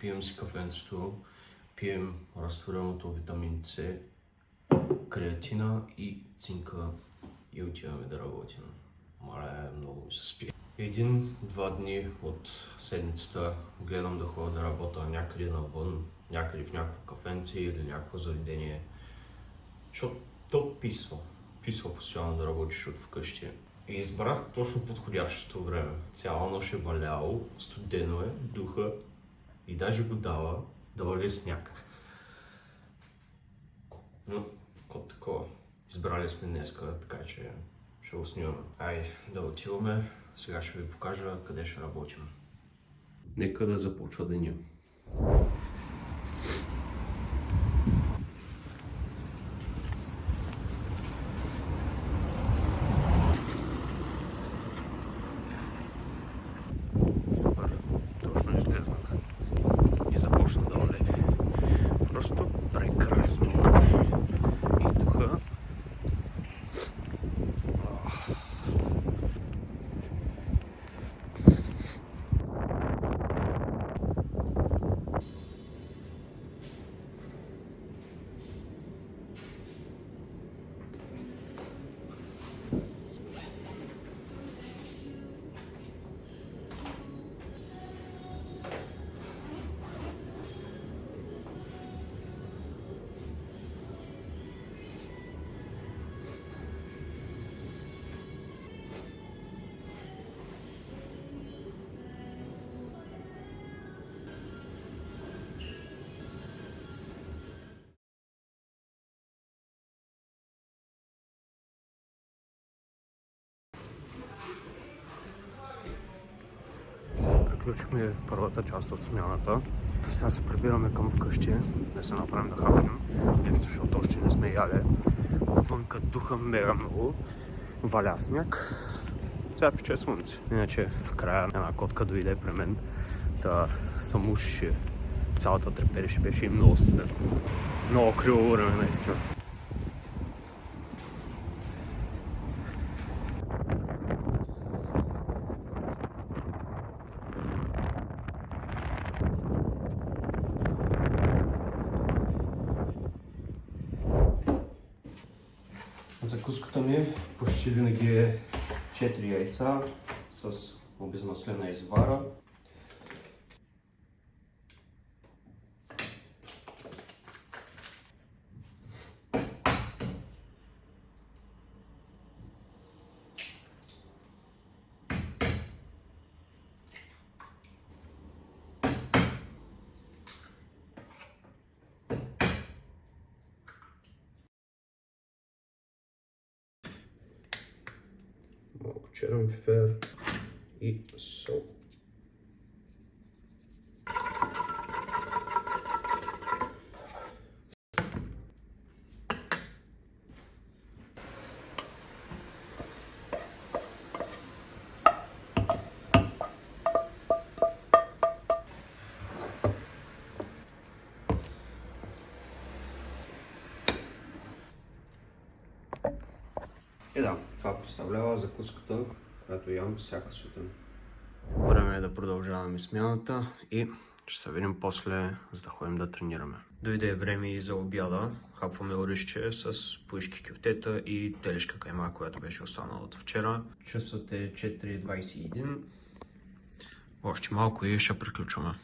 Пием си кафенцето, пием разтвореното витамин С, креатина и цинка и отиваме да работим. Мале, много ми се спи. Един-два дни от седмицата гледам да ходя да работя някъде навън, някъде в някакво кафенце или някакво заведение. Защото то писва постоянно да работиш от вкъщи. И избрах точно подходящото време. Цяла нощ е валяло, студено е, духа и даже го дава да вали сняг. Но, от такова. Избрали сме днеска, така че ще го снимаме. Айде, да отиваме. Сега ще ви покажа къде ще работим. Нека да започва деня. Супер, точно излезнах и започна да вали. Просто прекрасно. И духа. Приключихме първата част от смяната. Сега се прибираме към вкъщи, да се направим да хапнем нещо, защото още не сме яли. Отвънка духа мега много, валя сняг. Сега пече слънце. Иначе в края една котка дойде при мен, та съм уж цялата трепереше, беше и много студено. Много криво време наистина. Закуската ми почти винаги е 4 яйца с обезмаслена извара. Малко черен пипер и сол. И да, това представлява закуската, която ям всяка сутрин. Време е да продължаваме смяната и ще се видим после, за да ходим да тренираме. Дойде време и за обяда. Хапваме оризче с поишки кюфтета и телешка кайма, която беше останала от вчера. Часът е 4:21. Още малко и ще приключваме.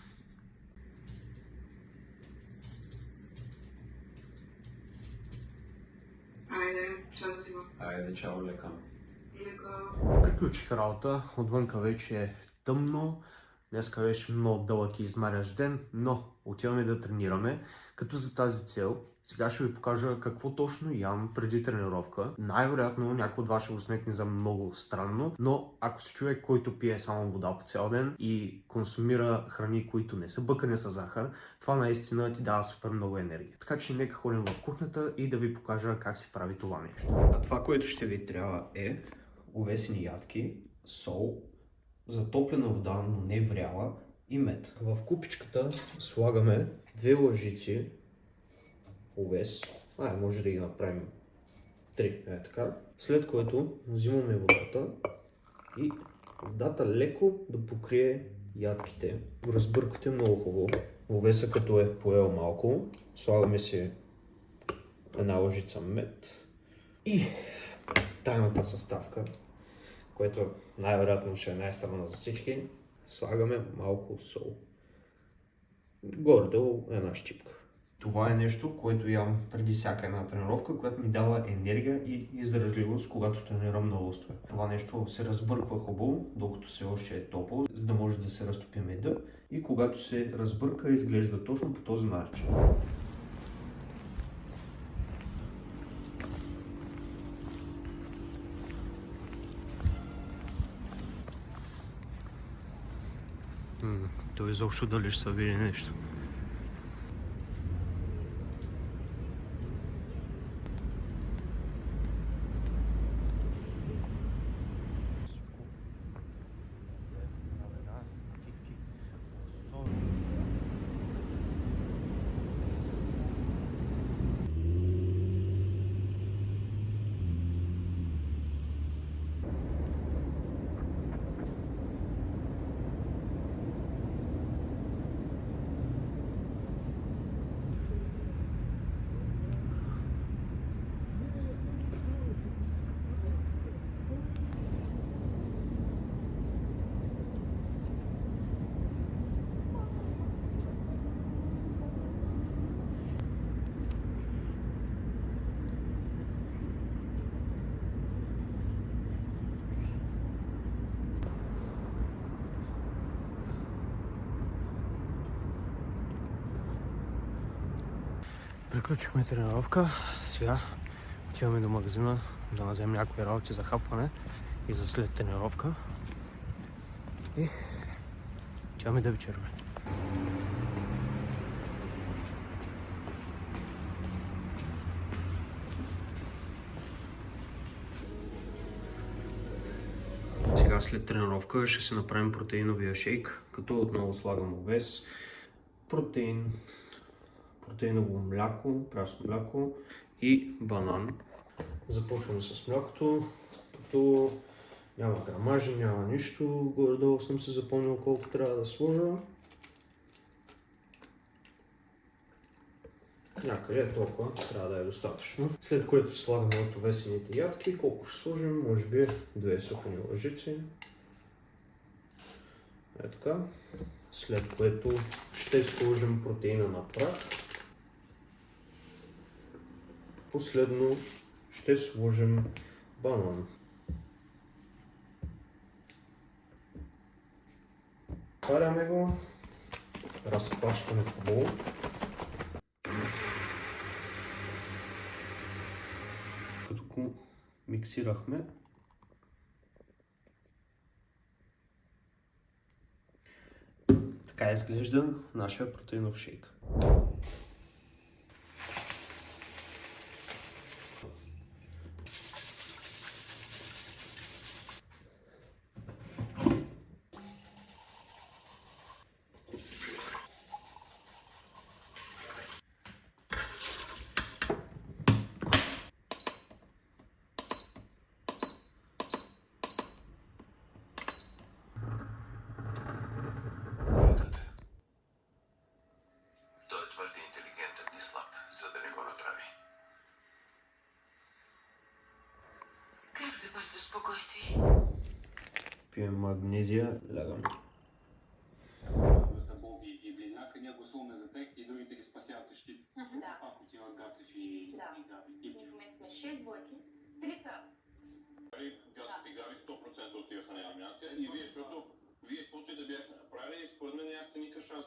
Айде, чао, лека. Приключих работа, отвънка вече е тъмно. Днеска беше много дълъг и измарящ ден, но отиваме да тренираме. Като за тази цел, сега ще ви покажа какво точно ям преди тренировка. Най-вероятно някой от вас ще го сметне за много странно, но ако си човек, който пие само вода по цял ден и консумира храни, които не са бъкане с захар, това наистина ти дава супер много енергия. Така че нека ходим в кухнята и да ви покажа как се прави това нещо. А това, което ще ви трябва е увесени ядки, сол, затоплена вода, но не вряла и мед. В купичката слагаме 2 лъжици овес. Може да ги направим 3, така. След което взимаме водата и водата леко да покрие ядките. Разбъркате много хубаво. Овеса като е поел малко, слагаме си една лъжица мед и тайната съставка, което най-вероятно ще е най-странно за всички, слагаме малко сол. Горе-долу една щипка. Това е нещо, което ям преди всяка една тренировка, което ми дава енергия и издръжливост, когато тренирам на лъстове. Това нещо се разбърква хубаво, докато все още е топло, за да може да се разтопи меда и когато се разбърка, изглежда точно по този начин. То изобщо дали ще се види нещо. Приключихме тренировка. Сега отиваме до магазина да вземем някакви работи за хапване и за след тренировка. И отиваме да вечеряме. Сега след тренировка ще си направим протеиновия шейк, като отново слагам овес, протеиново мляко, прясно мляко и банан. Започваме с млякото, като няма грамажи, няма нищо. Горе-долу съм се запомнил колко трябва да сложа. Някъде толкова трябва да е достатъчно. След което слагаме от овесените ядки. Колко ще сложим? Може би 2 сухани лъжици. Е така. След което ще сложим протеина на прах. Последно ще сложим банан. Паряме го, разпащаме хубаво. Като го миксирахме, така изглежда нашия протеинов шейк. Как запасваш спокойствие? Пием магнезия, лягаме. Са Боби и Близняка, ние гласуваме за тях и другите ги спасяват защита. Да. Ако отиват Гатев и Гави. Ние в момента сме 6 двойки, 3 са. Гатев и Гави 100% отиваха на елиминация и вие, защото вие каквото и да бяхте направили, според мен нямахте никакъв шанс.